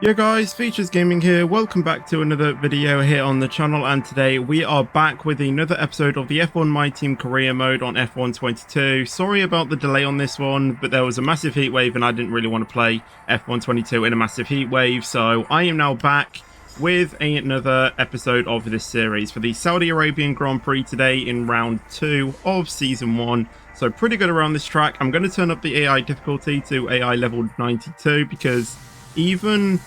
Yo guys, Features Gaming here. Welcome back to another video here on the channel, and today we are back with another episode of the F1 My Team career mode on F1 22. Sorry about the delay on this one, but there was a massive heat wave and I didn't really want to play F1 22 in a massive heat wave, so I am now back with another episode of this series for the Saudi Arabian Grand Prix today in round 2 of season 1. So pretty good around this track. I'm going to turn up the AI difficulty to AI level 92 because even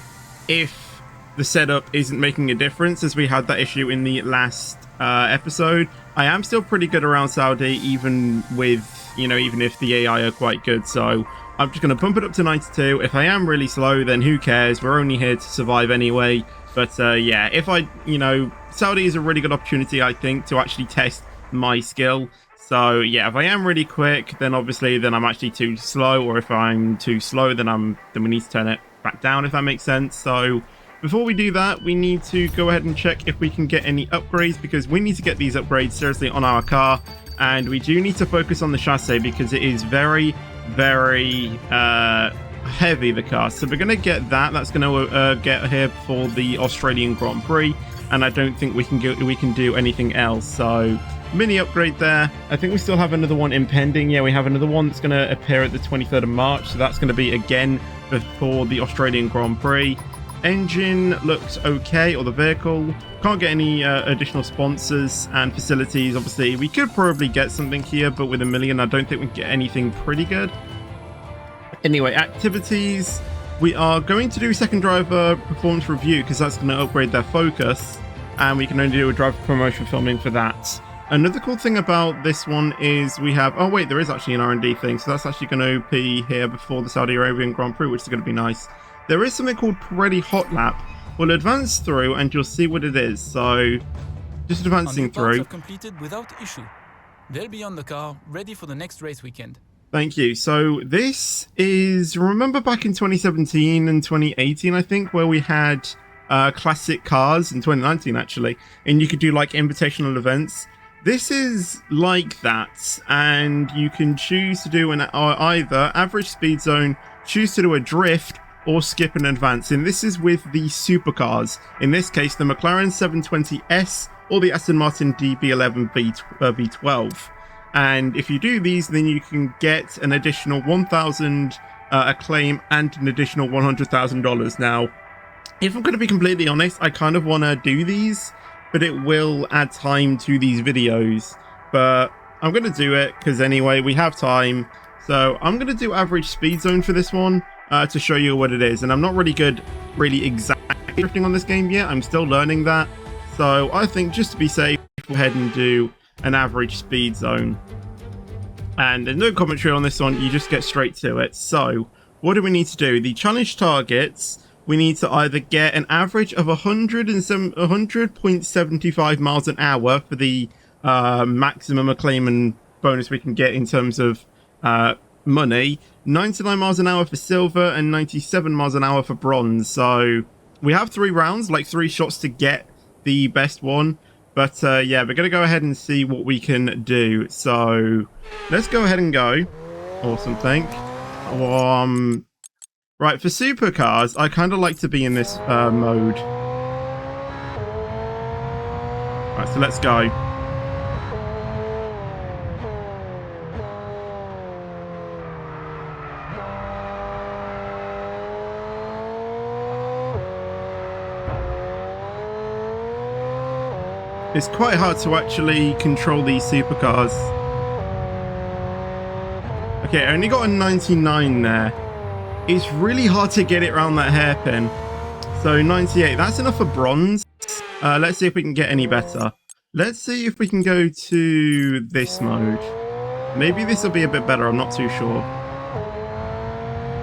if the setup isn't making a difference, as we had that issue in the last episode, I am still pretty good around Saudi, even with, even if the AI are quite good. So I'm just going to bump it up to 92. If I am really slow, then who cares? We're only here to survive anyway. But yeah, if Saudi is a really good opportunity, I think, to actually test my skill. So yeah, if I am really quick, then obviously I'm actually too slow, or if I'm too slow, then we need to turn it back down, if that makes sense. So before we do that, we need to go ahead and check if we can get any upgrades, because we need to get these upgrades seriously on our car, and we do need to focus on the chassis because it is very heavy, the car. So we're going to get that. That's going to get here for the Australian Grand Prix, and I don't think we can do anything else. So mini upgrade there. I think we still have another one impending. Yeah, we have another one that's going to appear at the 23rd of March. So that's going to be again before the Australian Grand Prix. Engine looks okay, or the vehicle. Can't get any additional sponsors and facilities. Obviously, we could probably get something here, but with $1 million, I don't think we can get anything pretty good. Anyway, activities. We are going to do second driver performance review because that's going to upgrade their focus, and we can only do a driver promotion filming for that. Another cool thing about this one is we have, oh wait, there is actually an R&D thing, so that's actually going to be here before the Saudi Arabian Grand Prix, which is going to be nice. There is something called Pirelli Hot Lap. We'll advance through and you'll see what it is. So just advancing through. Completed without issue. They'll be on the car, ready for the next race weekend. Thank you. So this is, remember back in 2017 and 2018, I think, where we had classic cars, in 2019 actually, and you could do like invitational events. This is like that, and you can choose to do an either average speed zone, choose to do a drift, or skip an advance. And this is with the supercars. In this case, the McLaren 720S or the Aston Martin DB11 V12. And if you do these, then you can get an additional 1,000 acclaim and an additional $100,000. Now, if I'm going to be completely honest, I kind of want to do these, but it will add time to these videos. But I'm going to do it because anyway, we have time. So I'm going to do average speed zone for this one to show you what it is. And I'm not really good, exactly drifting on this game yet. I'm still learning that. So I think just to be safe, go ahead and do an average speed zone. And there's no commentary on this one. You just get straight to it. So what do we need to do? The challenge targets, we need to either get an average of 100.75 miles an hour for the maximum acclaim and bonus we can get in terms of money, 99 miles an hour for silver, and 97 miles an hour for bronze. So we have 3 rounds, like 3 shots to get the best one. But yeah, we're going to go ahead and see what we can do. So let's go ahead and go. Awesome, thank. Right, for supercars, I kind of like to be in this mode. Right, so let's go. It's quite hard to actually control these supercars. Okay, I only got a 99 there. It's really hard to get it around that hairpin. So 98, that's enough for bronze. Let's see if we can get any better. Let's see if we can go to this mode. Maybe this will be a bit better, I'm not too sure.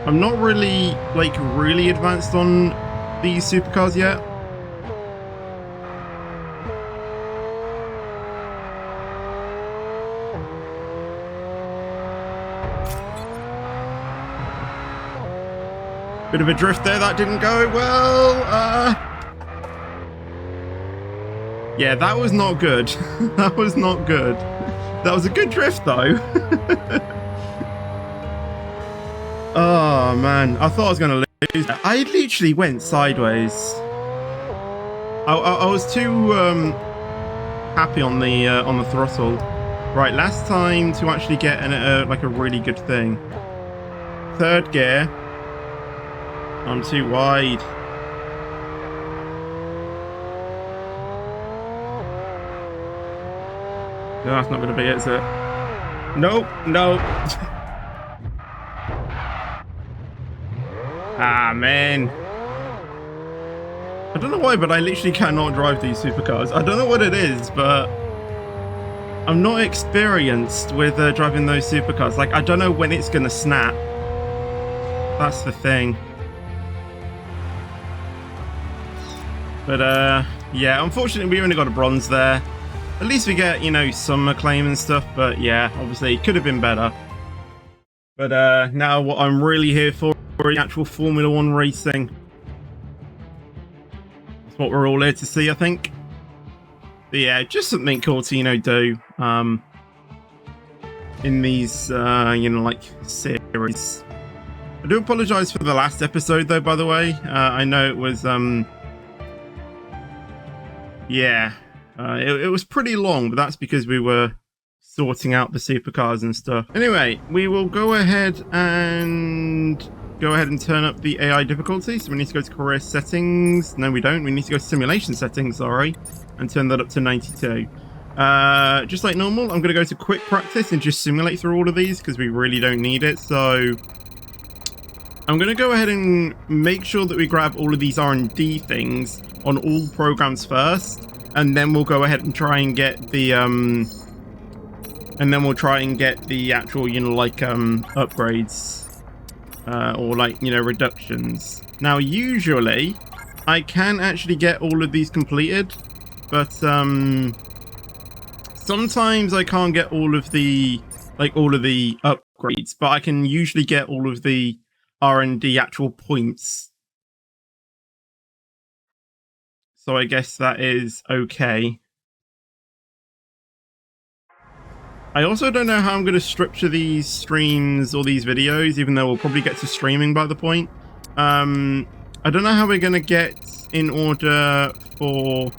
I'm not really, really advanced on these supercars yet. Bit of a drift there, that didn't go well. Yeah, that was not good. That was not good. That was a good drift though. Oh man, I thought I was going to I literally went sideways. I was too happy on the throttle. Right, last time to actually get like a really good thing. Third gear. I'm too wide. No, that's not going to be it, is it? Nope, no. Ah, man. I don't know why, but I literally cannot drive these supercars. I don't know what it is, but I'm not experienced with driving those supercars. Like, I don't know when it's going to snap. That's the thing. But, yeah, unfortunately, we only got a bronze there. At least we get, you know, some acclaim and stuff. But, yeah, obviously, it could have been better. But now what I'm really here for is actual Formula 1 racing. That's what we're all here to see, I think. But yeah, just something cool to, you know, do in these, you know, like, series. I do apologize for the last episode, though, by the way. I know it was, yeah, it was pretty long, but that's because we were sorting out the supercars and stuff. Anyway, we will go ahead and turn up the AI difficulty. So we need to go to career settings. No, we don't. We need to go to simulation settings, sorry, and turn that up to 92. Just like normal, I'm going to go to quick practice and just simulate through all of these because we really don't need it. So I'm going to go ahead and make sure that we grab all of these R&D things on all programs first, and then we'll go ahead and try and get the actual, you know, like upgrades or like, you know, reductions. Now usually I can actually get all of these completed, but sometimes I can't get all of the upgrades, but I can usually get all of the R&D actual points. So I guess that is okay. I also don't know how I'm going to structure these streams or these videos, even though we'll probably get to streaming by the point. I don't know how we're going to get in order for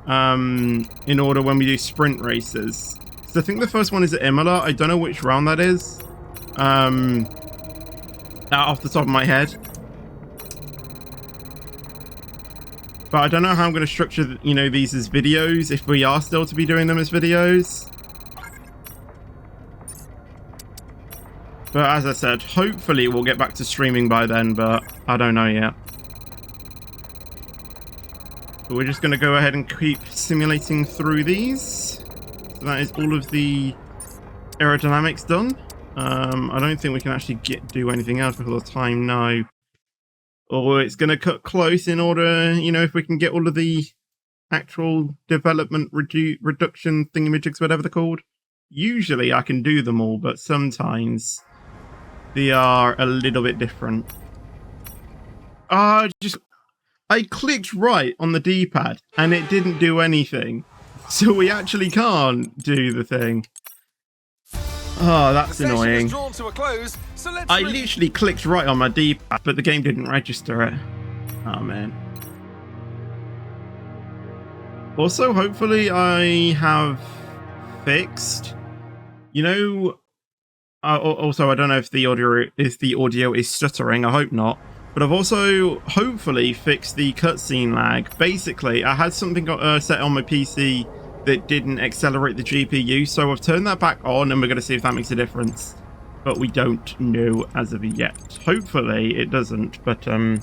when we do sprint races. So I think the first one is at Imola. I don't know which round that is. Off the top of my head. But I don't know how I'm going to structure, you know, these as videos, if we are still to be doing them as videos. But as I said, hopefully we'll get back to streaming by then, but I don't know yet. But we're just going to go ahead and keep simulating through these. So that is all of the aerodynamics done. I don't think we can actually do anything else because of time now. Or it's going to cut close in order, you know, if we can get all of the actual development reduction thingamajigs, whatever they're called. Usually I can do them all, but sometimes they are a little bit different. I clicked right on the D-pad and it didn't do anything. So we actually can't do the thing. Oh, that's annoying. I literally clicked right on my D-pad, but the game didn't register it. Oh, man. Also, hopefully I have fixed, you know, also I don't know if the audio is stuttering. I hope not. But I've also hopefully fixed the cutscene lag. Basically, I had something set on my PC that didn't accelerate the GPU, so I've turned that back on and we're going to see if that makes a difference. But we don't know as of yet. Hopefully it doesn't, but I'm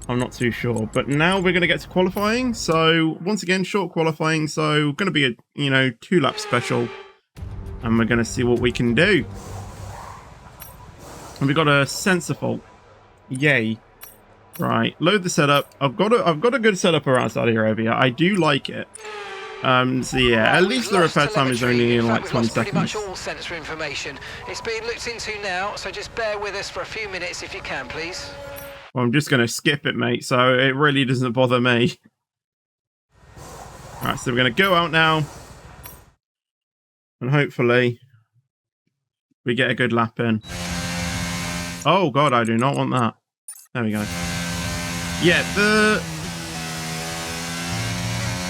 not too sure. But now we're going to get to qualifying. So once again, short qualifying. So going to be a, you know, 2-lap special. And we're going to see what we can do. And we got a sensor fault. Yay. Right, load the setup. I've got a good setup around Saudi Arabia. I do like it. So yeah, at least the repair time is only in like 20 seconds. Pretty much all sensor information. It's being looked into now, so just bear with us for a few minutes if you can, please. Well, I'm just going to skip it, mate, so it really doesn't bother me. Alright, so we're going to go out now. And hopefully we get a good lap in. Oh god, I do not want that. There we go. Yeah,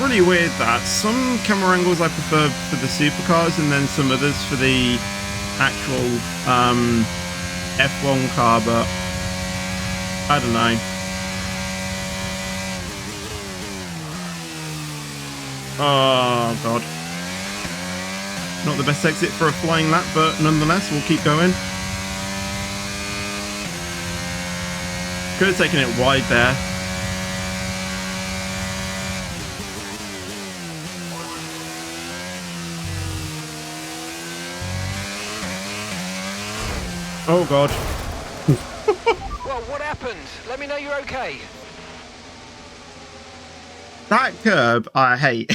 really weird that some camera angles I prefer for the supercars and then some others for the actual F1 car, but I don't know. Oh god. Not the best exit for a flying lap, but nonetheless we'll keep going. Could have taken it wide there. Oh god. Well, what happened? Let me know you're okay. That curb I hate.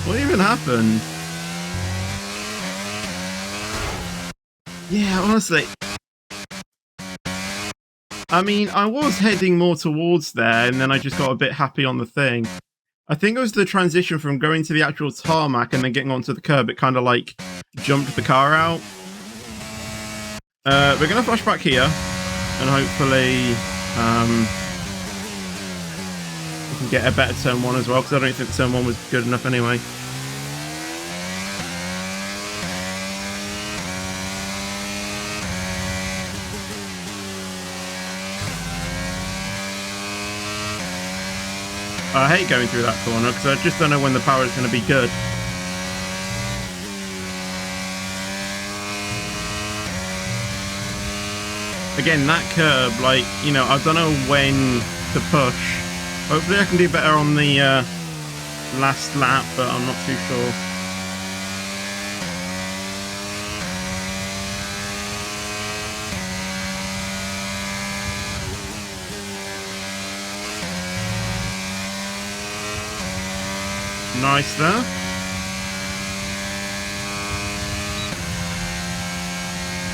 What even happened? Yeah, honestly. I mean, I was heading more towards there, and then I just got a bit happy on the thing. I think it was the transition from going to the actual tarmac and then getting onto the curb. It kind of like jumped the car out. We're going to flash back here, and hopefully we can get a better turn 1 as well, because I don't think turn 1 was good enough anyway. I hate going through that corner because I just don't know when the power is going to be good. Again, that curb, like, you know, I don't know when to push. Hopefully I can do better on the last lap, but I'm not too sure. Nice there.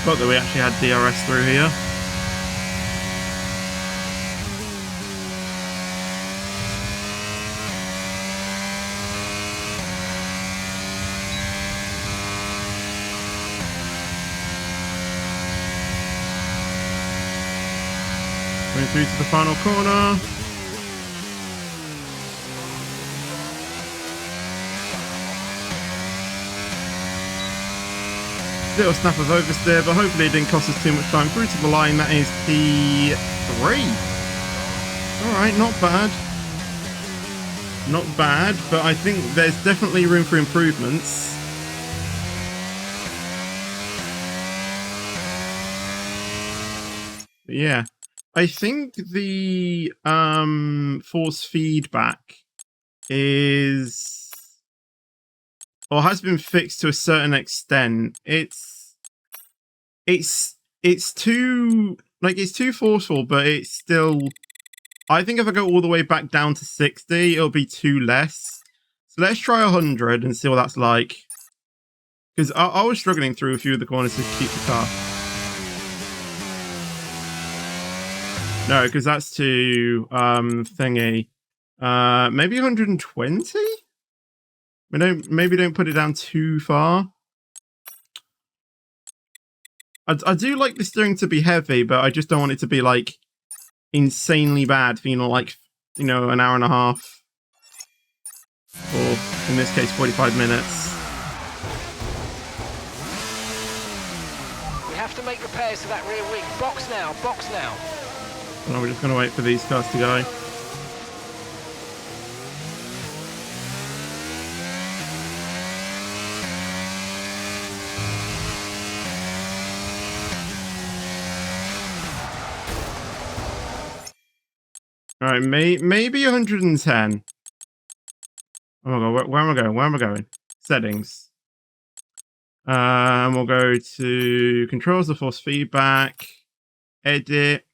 Thought that we actually had DRS through here. Going through to the final corner. Little snap of oversteer, but hopefully it didn't cost us too much time. Through to the line, that is P3. Alright, not bad. Not bad, but I think there's definitely room for improvements. But yeah. I think the force feedback is... or has been fixed to a certain extent. It's too, like, it's too forceful, but it's still, I think if I go all the way back down to 60, it'll be too less. So let's try 100 and see what that's like. Because I was struggling through a few of the corners to keep the car. No, because that's too, thingy. Maybe 120? Maybe don't put it down too far. I do like the steering to be heavy, but I just don't want it to be like insanely bad for, you know, like, you know, an hour and a half. Or in this case, 45 minutes. We have to make repairs to that rear wing. Box now, box now. Well, we're just going to wait for these cars to go. Alright, maybe 110. Oh my god, where am I going? Where am I going? Settings. We'll go to controls, the force feedback, edit.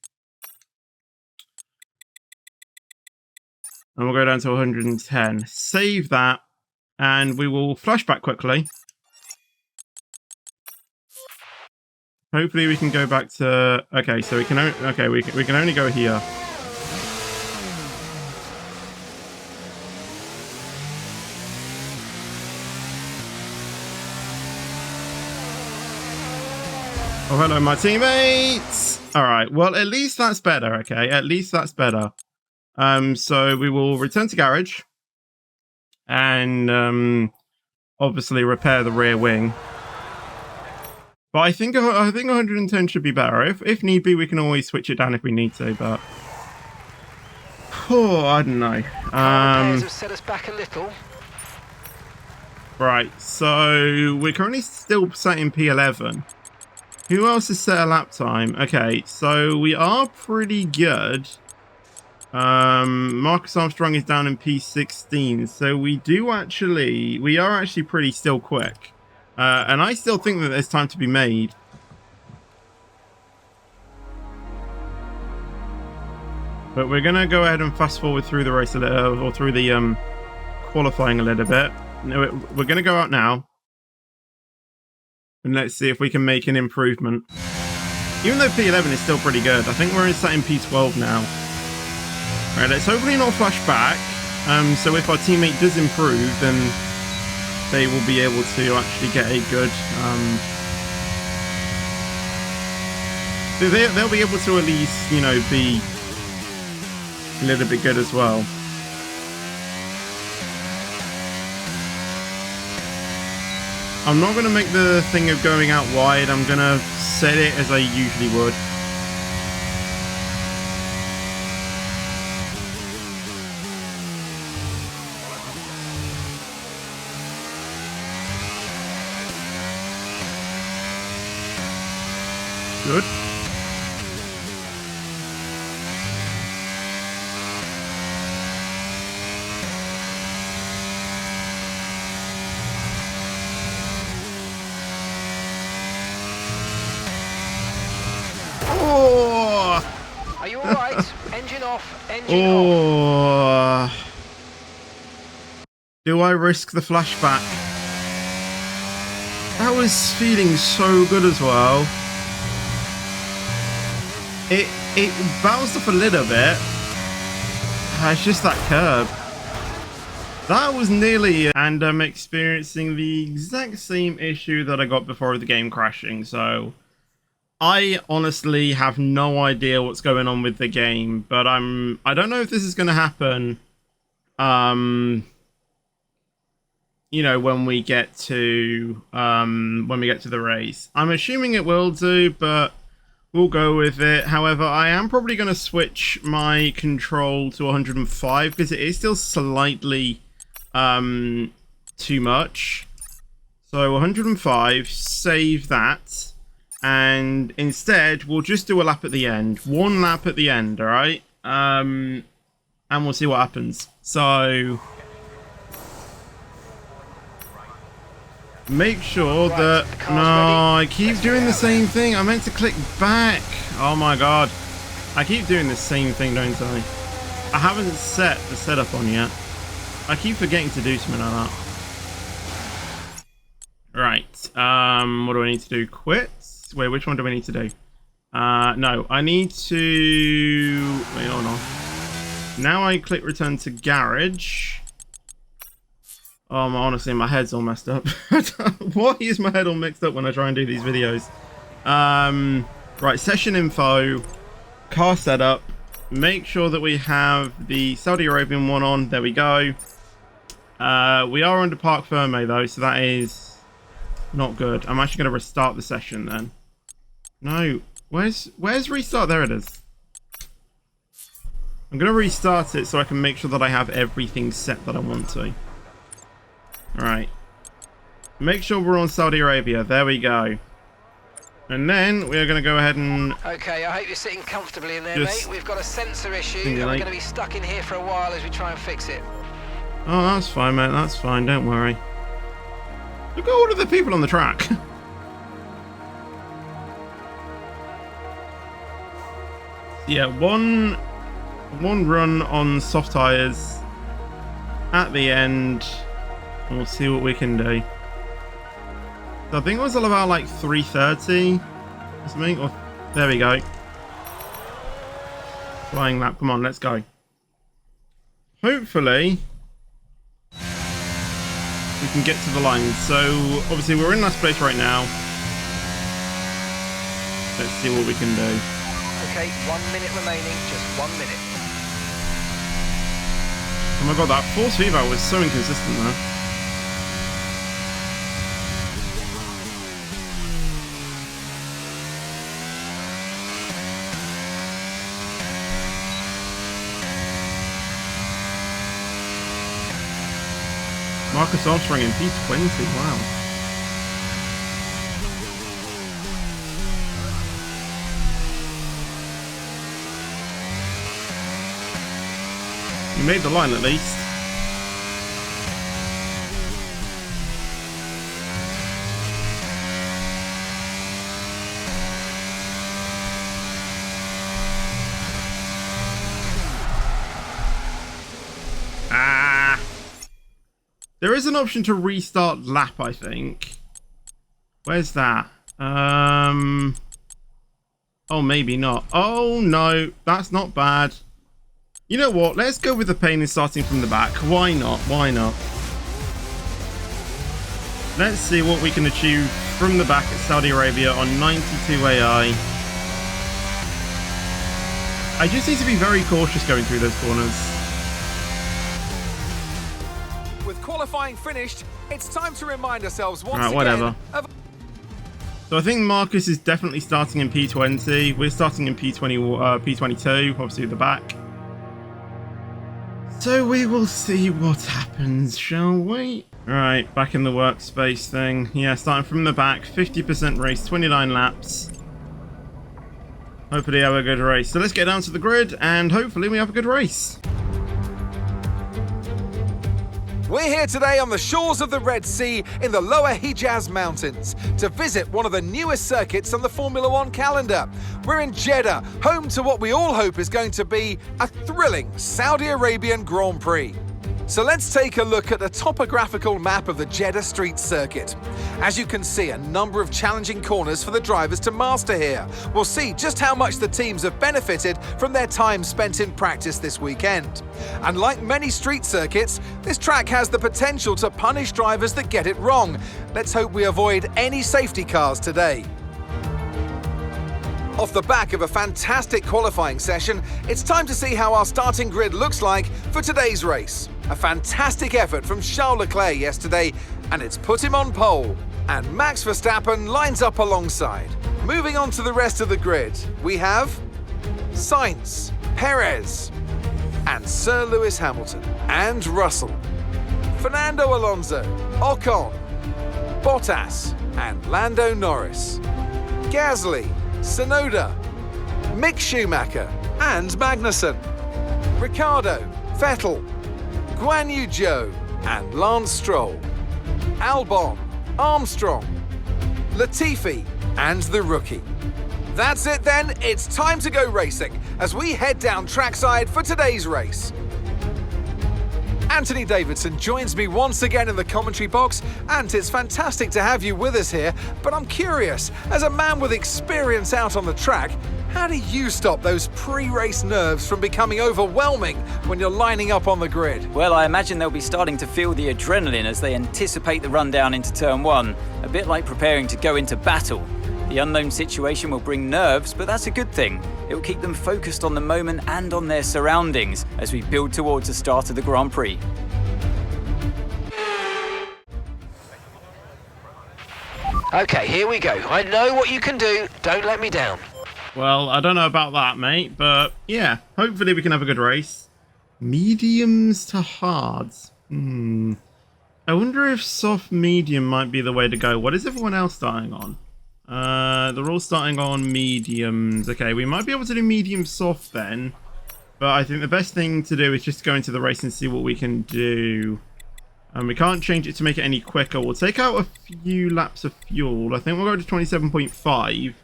And we'll go down to 110. Save that, and we will flash back quickly. Hopefully we can go back to... okay, so we can only go here. Oh, hello, my teammates. All right. Well, at least that's better. Okay. At least that's better. So we will return to garage and obviously repair the rear wing. But I think 110 should be better. If need be, we can always switch it down if we need to. But oh, I don't know. Repairs have set us back a little. Right. So we're currently still set in P11. Who else is set a lap time? Okay, so we are pretty good. Marcus Armstrong is down in P16, so we are actually pretty still quick. And I still think that there's time to be made. But we're gonna go ahead and fast forward through the race a little, or through the qualifying a little bit. We're gonna go out now. And let's see if we can make an improvement. Even though P11 is still pretty good, I think we're set in P12 now. Alright, let's hopefully not flash back. So if our teammate does improve, then they will be able to actually get a good... they'll be able to at least, you know, be a little bit good as well. I'm not going to make the thing of going out wide. I'm going to set it as I usually would. Good. Are you alright? Engine off, engine off. Do I risk the flashback? That was feeling so good as well. It bounced up a little bit. It's just that curb. That was nearly... And I'm experiencing the exact same issue that I got before the game crashing, so... I honestly have no idea what's going on with the game, but I don't know if this is going to happen, you know, when we get to the race. I'm assuming it will do, but we'll go with it. However, I am probably going to switch my control to 105 because it is still slightly too much. So 105, save that. And instead, we'll just do a lap at the end. One lap at the end, all right? And we'll see what happens. So, make sure that... No, I keep doing the same thing. I meant to click back. Oh my god. I keep doing the same thing, don't I? I haven't set the setup on yet. I keep forgetting to do something like that. Right. What do I need to do? Quit? Wait, which one do we need to do? No, I need to... Wait, hold on. Now I click return to garage. Oh, honestly, my head's all messed up. Why is my head all mixed up when I try and do these videos? Right, session info, car setup. Make sure that we have the Saudi Arabian one on. There we go. We are under Park Ferme, though, so that is not good. I'm actually going to restart the session then. No, where's restart? There it is. I'm going to restart it so I can make sure that I have everything set that I want to. Alright. Make sure we're on Saudi Arabia. There we go. And then we are going to go ahead and... Okay, I hope you're sitting comfortably in there, mate. We've got a sensor issue and we're going to be stuck in here for a while as we try and fix it. Oh, that's fine, mate. That's fine. Don't worry. Look at all of the people on the track. Yeah, one run on soft tires at the end, and we'll see what we can do. So I think it was all about like 3:30 or something. Or there we go. Flying lap. Come on, let's go. Hopefully we can get to the line. So obviously we're in last place right now. Let's see what we can do. Okay, 1 minute remaining, just 1 minute. Oh my god, that force feedback was so inconsistent there. Marcus Armstrong in P20, wow. You made the line at least. There is an option to restart lap, I think. Where's that? Oh, maybe not. Oh, no. That's not bad. You know what? Let's go with the pain in starting from the back. Why not? Why not? Let's see what we can achieve from the back at Saudi Arabia on 92 AI. I just need to be very cautious going through those corners. With qualifying finished, it's time to remind ourselves once again. Whatever. So I think Marcus is definitely starting in P20. We're starting in P22, obviously the back. So we will see what happens, shall we? Alright, back in the workspace thing. Yeah, starting from the back, 50% race, 29 laps. Hopefully have a good race. So let's get down to the grid and hopefully we have a good race. We're here today on the shores of the Red Sea in the lower Hijaz Mountains to visit one of the newest circuits on the Formula One calendar. We're in Jeddah, home to what we all hope is going to be a thrilling Saudi Arabian Grand Prix. So let's take a look at the topographical map of the Jeddah Street Circuit. As you can see, a number of challenging corners for the drivers to master here. We'll see just how much the teams have benefited from their time spent in practice this weekend. And like many street circuits, this track has the potential to punish drivers that get it wrong. Let's hope we avoid any safety cars today. Off the back of a fantastic qualifying session, it's time to see how our starting grid looks like for today's race. A fantastic effort from Charles Leclerc yesterday, and it's put him on pole. And Max Verstappen lines up alongside. Moving on to the rest of the grid, we have Sainz, Perez, and Sir Lewis Hamilton, and Russell, Fernando Alonso, Ocon, Bottas, and Lando Norris, Gasly, Tsunoda, Mick Schumacher, and Magnussen, Ricciardo, Vettel, Guan Yu Zhou, and Lance Stroll, Albon, Armstrong, Latifi, and the rookie. That's it then, it's time to go racing as we head down trackside for today's race. Anthony Davidson joins me once again in the commentary box, and it's fantastic to have you with us here, but I'm curious, as a man with experience out on the track, how do you stop those pre-race nerves from becoming overwhelming when you're lining up on the grid? Well, I imagine they'll be starting to feel the adrenaline as they anticipate the run down into turn one, a bit like preparing to go into battle. The unknown situation will bring nerves, but that's a good thing. It will keep them focused on the moment and on their surroundings as we build towards the start of the Grand Prix. Okay, here we go. I know what you can do. Don't let me down. Well, I don't know about that, mate, but yeah, hopefully we can have a good race. Mediums to hards. I wonder if soft medium might be the way to go. What is everyone else starting on? They're all starting on mediums. Okay, we might be able to do medium soft then, but I think the best thing to do is just go into the race and see what we can do. We can't change it to make it any quicker. We'll take out a few laps of fuel. I think we'll go to 27.5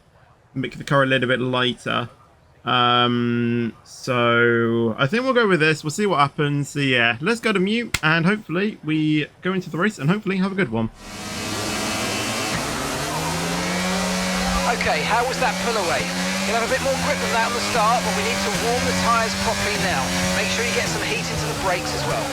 and make the car a little bit lighter. So I think we'll go with this. We'll see what happens. So yeah, let's go to mute and hopefully we go into the race and hopefully have a good one. Okay, how was that pull away? You'll have a bit more grip than that on the start, but we need to warm the tyres properly now. Make sure you get some heat into the brakes as well.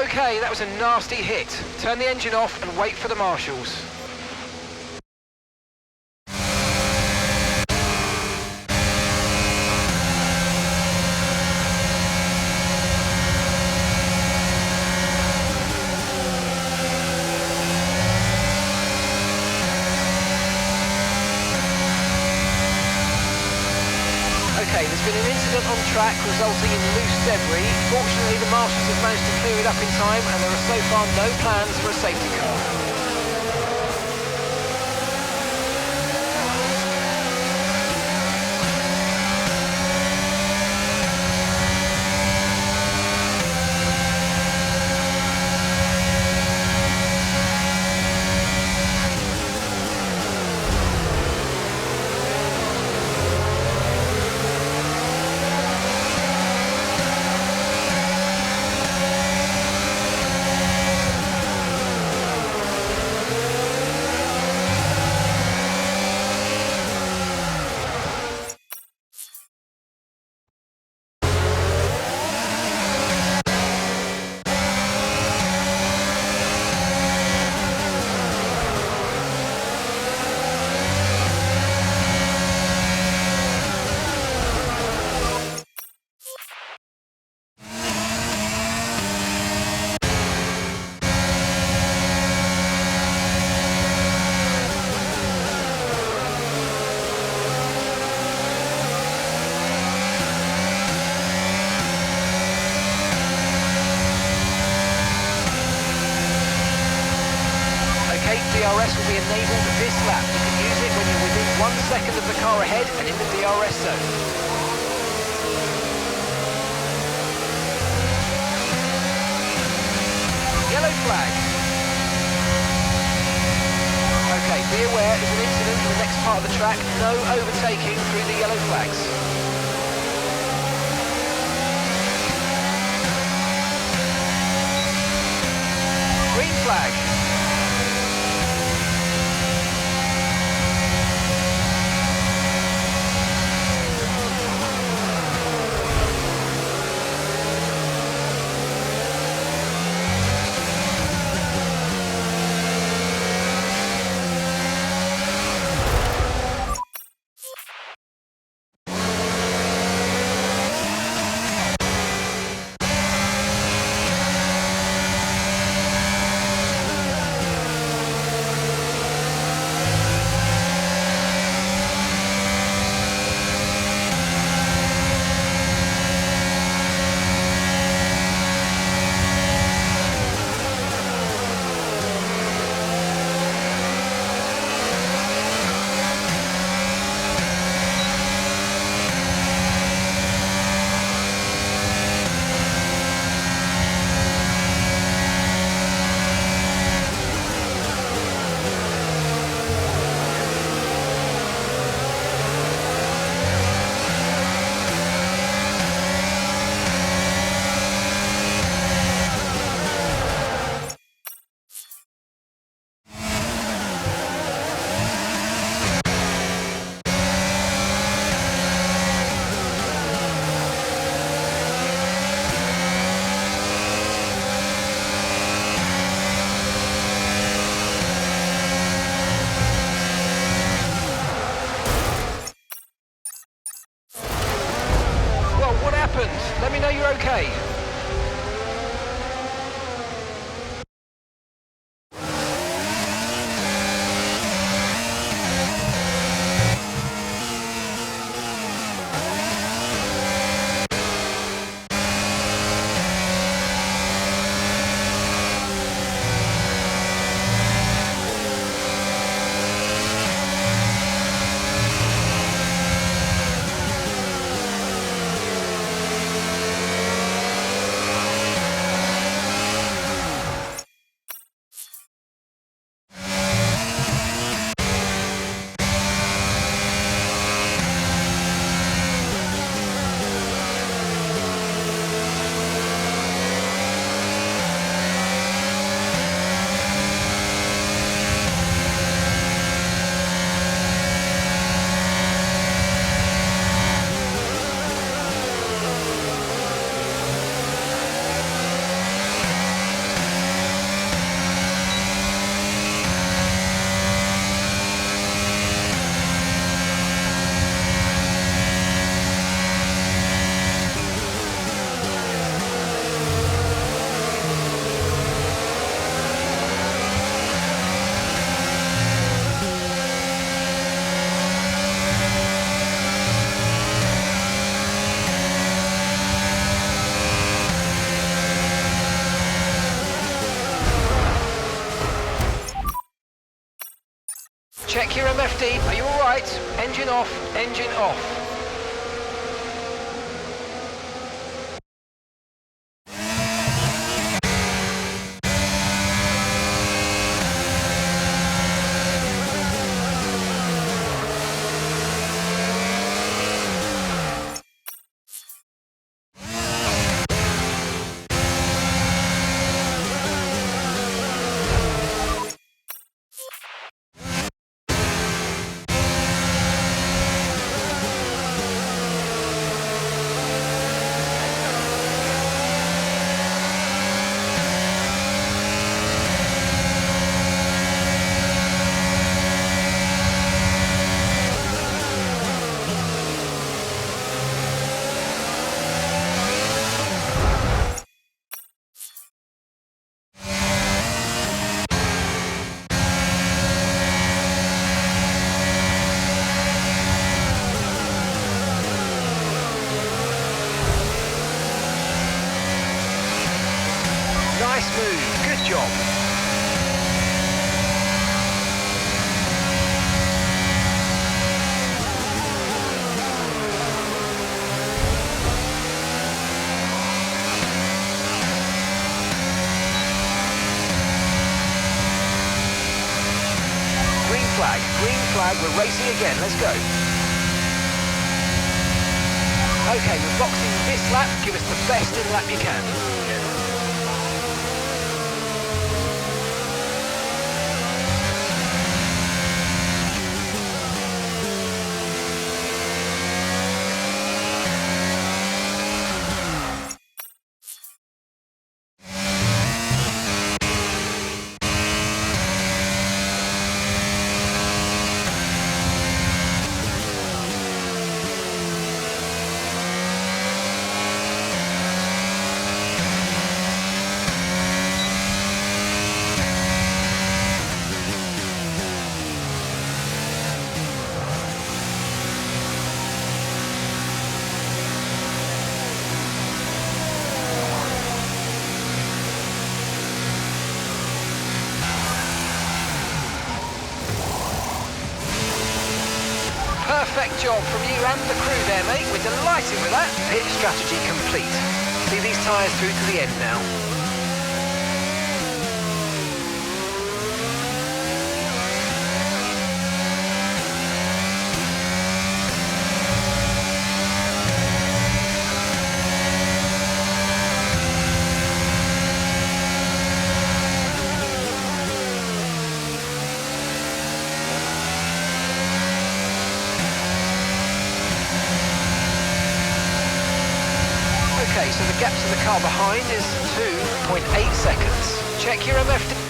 okay, that was a nasty hit. Turn the engine off and wait for the marshals. Okay, there's been an incident on track resulting in loose debris. Fortunately, the marshals have managed to clear it up in time and there are so far no plans for a safety car. DRS will be enabled this lap. You can use it when you're within 1 second of the car ahead and in the DRS zone. Yellow flag. Okay, be aware there's an incident in the next part of the track. No overtaking through the yellow flags. Green flag. Let me know you're okay. Engine off, engine off. Nice move, good job. Green flag, we're racing again, let's go. Okay, we're boxing this lap, give us the best in lap you can. Perfect job from you and the crew there, mate. We're delighted with that. Pit strategy complete. See these tyres through to the end now. Okay, so the gap to the car behind is 2.8 seconds. Check your MFD.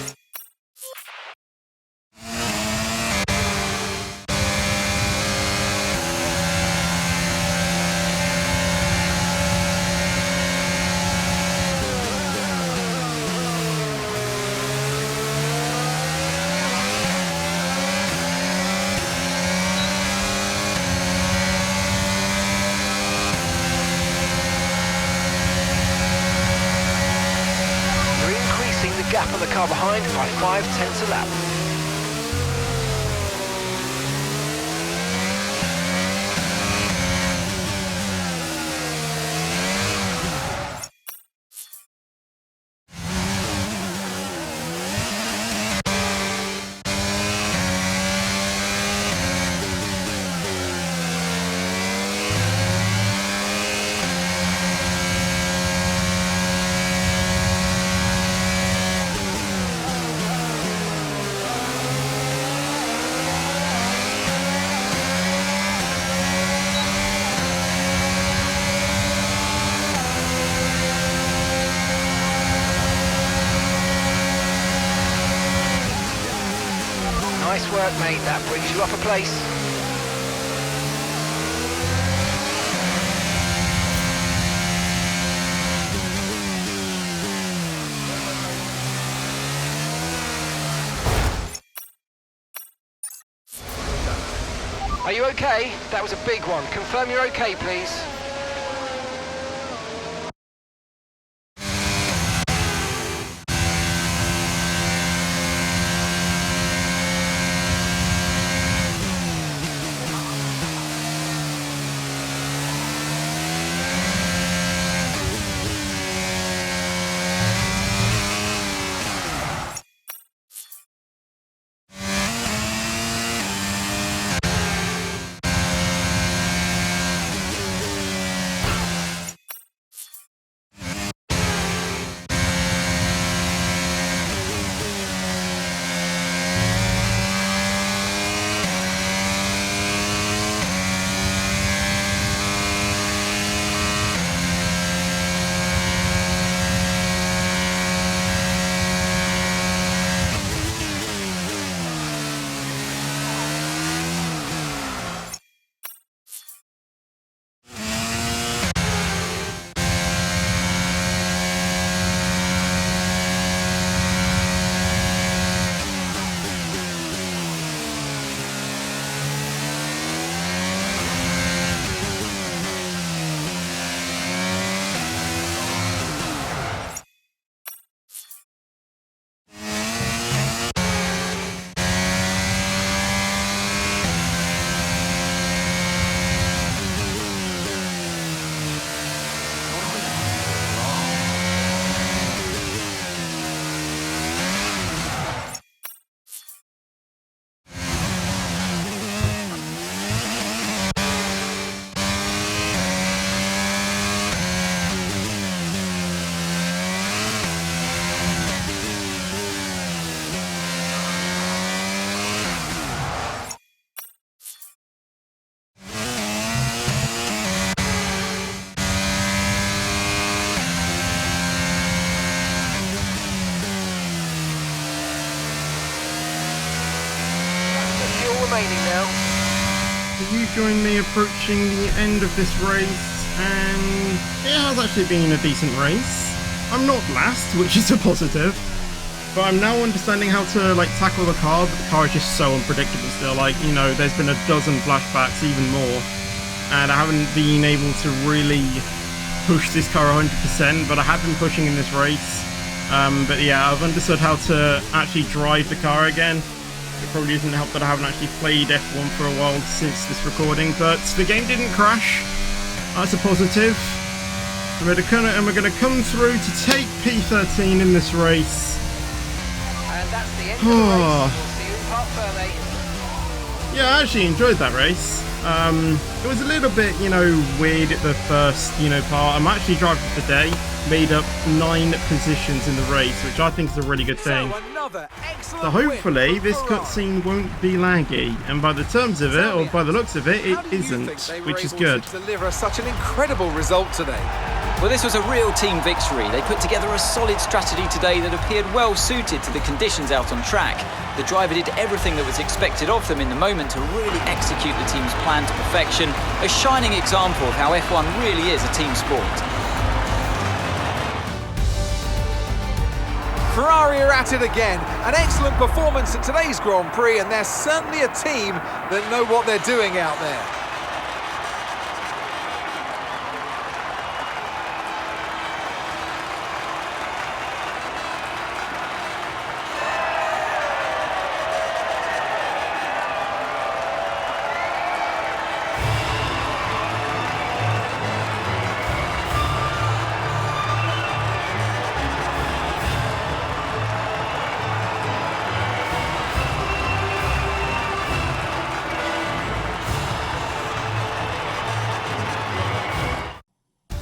Gap on the car behind by 0.5 a lap. Nice work, mate. That brings you off a place. Are you okay? That was a big one. Confirm you're okay, please. join me approaching the end of this race, and it has actually been a decent race. I'm not last, which is a positive, but I'm now understanding how to like tackle the car, but the car is just so unpredictable still. Like, you know, there's been a dozen flashbacks, even more, and I haven't been able to really push this car 100%, but I have been pushing in this race. But yeah, I've understood how to actually drive the car again. It probably doesn't help that I haven't actually played F1 for a while since this recording, but the game didn't crash. That's a positive. And we're going to come through to take P13 in this race. And that's the end of the race. We'll see you in Park Ferme. Yeah, I actually enjoyed that race. It was a little bit, you know, weird at the first, you know, part. I'm actually driving today, made up 9 positions in the race, which I think is a really good thing. So hopefully this cutscene won't be laggy, and by the terms of it, or by the looks of it, it isn't, which is good. Deliver such an incredible result today. Well, this was a real team victory. They put together a solid strategy today that appeared well suited to the conditions out on track. The driver did everything that was expected of them in the moment to really execute the team's plan to perfection. A shining example of how F1 really is a team sport. Ferrari are at it again. An excellent performance at today's Grand Prix, and they're certainly a team that know what they're doing out there.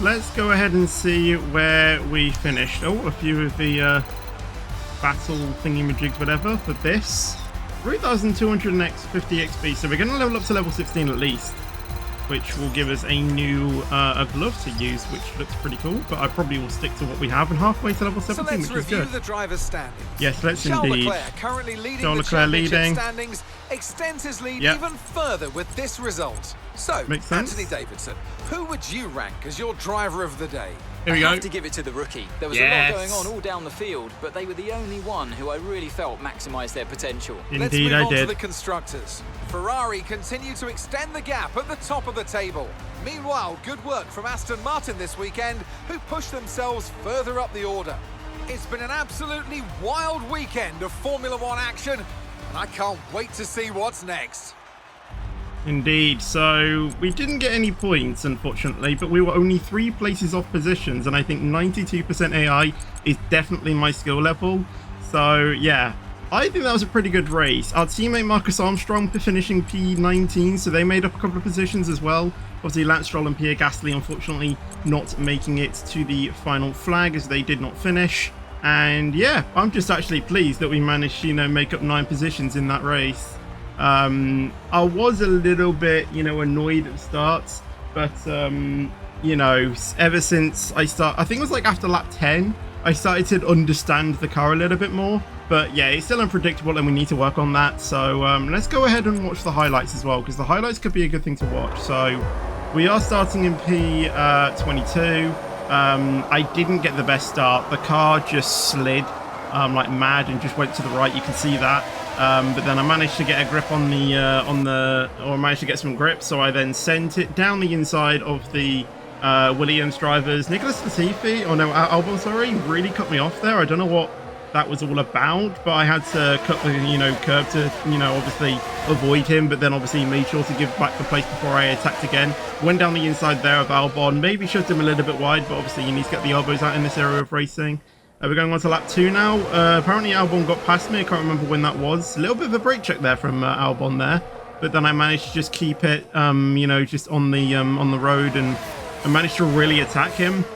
Let's go ahead and see where we finished. Oh, a few of the battle thingy-majigs, whatever, for this. 3,250 XP, so we're going to level up to level 16 at least, which will give us a new a glove to use, which looks pretty cool, but I probably will stick to what we have, and halfway to level 17, which is good. So let's review the driver's standings. Yes, let's Charles indeed. Leclerc currently leading Charles the Leclerc championship leading. standings, extends his lead Yep. even further with this result. So, Makes sense. Anthony Davidson, who would you rank as your driver of the day? Here we I go. have to give it to the rookie. There was a lot going on all down the field, but they were the only one who I really felt maximised their potential. Let's Indeed, move I on to did. the constructors. Ferrari continue to extend the gap at the top of the table. Meanwhile, good work from Aston Martin this weekend, who pushed themselves further up the order. It's been an absolutely wild weekend of Formula One action, and I can't wait to see what's next. Indeed, so we didn't get any points, unfortunately, but we were only 3 places off positions, and I think 92% AI is definitely my skill level. So yeah, I think that was a pretty good race. Our teammate Marcus Armstrong finishing P19, so they made up a couple of positions as well. Obviously Lance Stroll and Pierre Gasly unfortunately not making it to the final flag as they did not finish. And yeah, I'm just actually pleased that we managed to, you know, make up 9 positions in that race. I was a little bit, you know, annoyed at the start, but you know, ever since I think it was like after lap 10, I started to understand the car a little bit more. But yeah, it's still unpredictable and we need to work on that. So let's go ahead and watch the highlights as well, because the highlights could be a good thing to watch. So we are starting in P22. I didn't get the best start. The car just slid like mad and just went to the right. You can see that. But then I managed to get a grip on I managed to get some grip. So I then sent it down the inside of the Williams drivers. Nicholas Latifi, Albon, sorry, really cut me off there. I don't know what that was all about, but I had to cut the, you know, curb to, you know, obviously avoid him, but then obviously made sure to give back the place before I attacked again. Went down the inside there of Albon, maybe shoved him a little bit wide, but obviously you need to get the elbows out in this area of racing. We're going on to lap 2 now. Apparently Albon got past me. I can't remember when that was. A little bit of a brake check there from Albon there, but then I managed to just keep it, you know, just on the road, and I managed to really attack him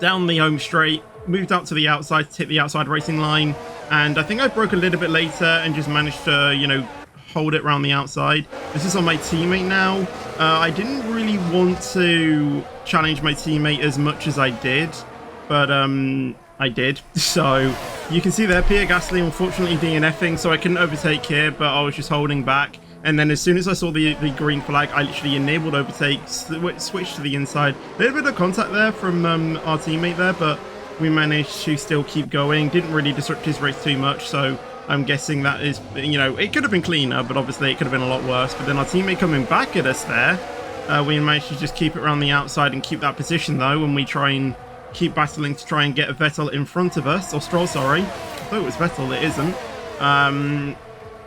down the home straight. Moved out to the outside to hit the outside racing line, and I think I broke a little bit later and just managed to, you know, hold it around the outside. This is on my teammate now. I didn't really want to challenge my teammate as much as I did, but I did. So you can see there Pierre Gasly unfortunately DNFing, so I couldn't overtake here, but I was just holding back. And then as soon as I saw the green flag, I literally enabled overtake, switched to the inside. A little bit of contact there from our teammate there, but we managed to still keep going. Didn't really disrupt his race too much, so I'm guessing that is, you know, it could have been cleaner, but obviously it could have been a lot worse. But then our teammate coming back at us there, we managed to just keep it around the outside and keep that position though, when we try and keep battling to try and get Vettel in front of us, or Stroll, sorry. I thought it was Vettel, it isn't.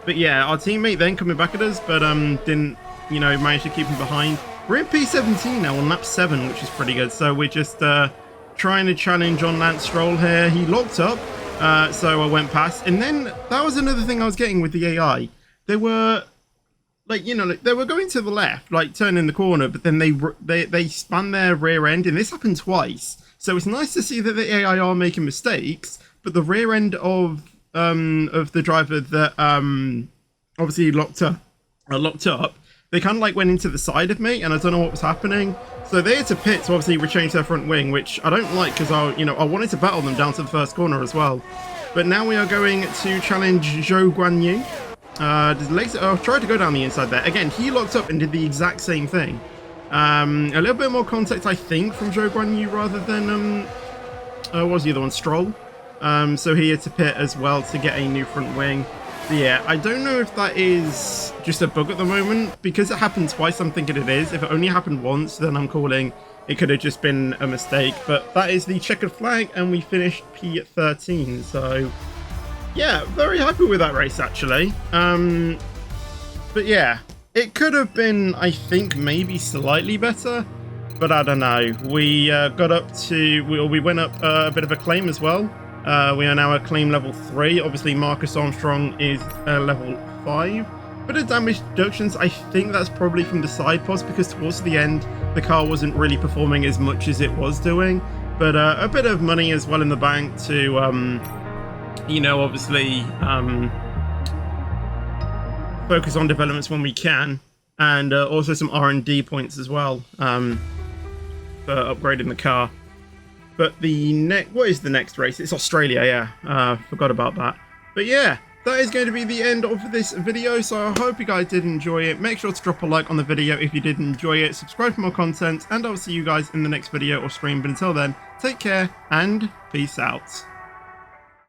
But yeah, our teammate then coming back at us, but didn't, you know, manage to keep him behind. We're in P17 now on lap 7, which is pretty good. So we're just trying to challenge on Lance Stroll here. He locked up, so I went past. And then that was another thing I was getting with the AI. They were, like, you know, like, they were going to the left, like turning the corner, but then they spun their rear end, and this happened twice. So it's nice to see that the AI are making mistakes, but the rear end of the driver that obviously locked up, they kind of like went into the side of me, and I don't know what was happening. So they had to pit to obviously rechange their front wing, which I don't like because I wanted to battle them down to the first corner as well. But now we are going to challenge Zhou Guanyu. I'll try to go down the inside there. Again, he locked up and did the exact same thing. A little bit more contact, I think, from Zhou Guanyu rather than what was the other one? Stroll. So he had to pit as well to get a new front wing. But yeah, I don't know if that is just a bug at the moment. Because it happened twice, I'm thinking it is. If it only happened once, then I'm calling it could have just been a mistake. But that is the checkered flag, and we finished P13. So yeah, very happy with that race, actually. But yeah, it could have been, I think, maybe slightly better. But I don't know. We got up to, we went up a bit of a claim as well. We are now at claim level 3. Obviously, Marcus Armstrong is level 5. Bit of damage deductions, I think that's probably from the side pods, because towards the end, the car wasn't really performing as much as it was doing. But a bit of money as well in the bank to, you know, obviously focus on developments when we can. And also some R&D points as well for upgrading the car. But what is the next race? It's Australia, yeah. Forgot about that. But yeah, that is going to be the end of this video. So I hope you guys did enjoy it. Make sure to drop a like on the video if you did enjoy it. Subscribe for more content, and I'll see you guys in the next video or stream. But until then, take care and peace out.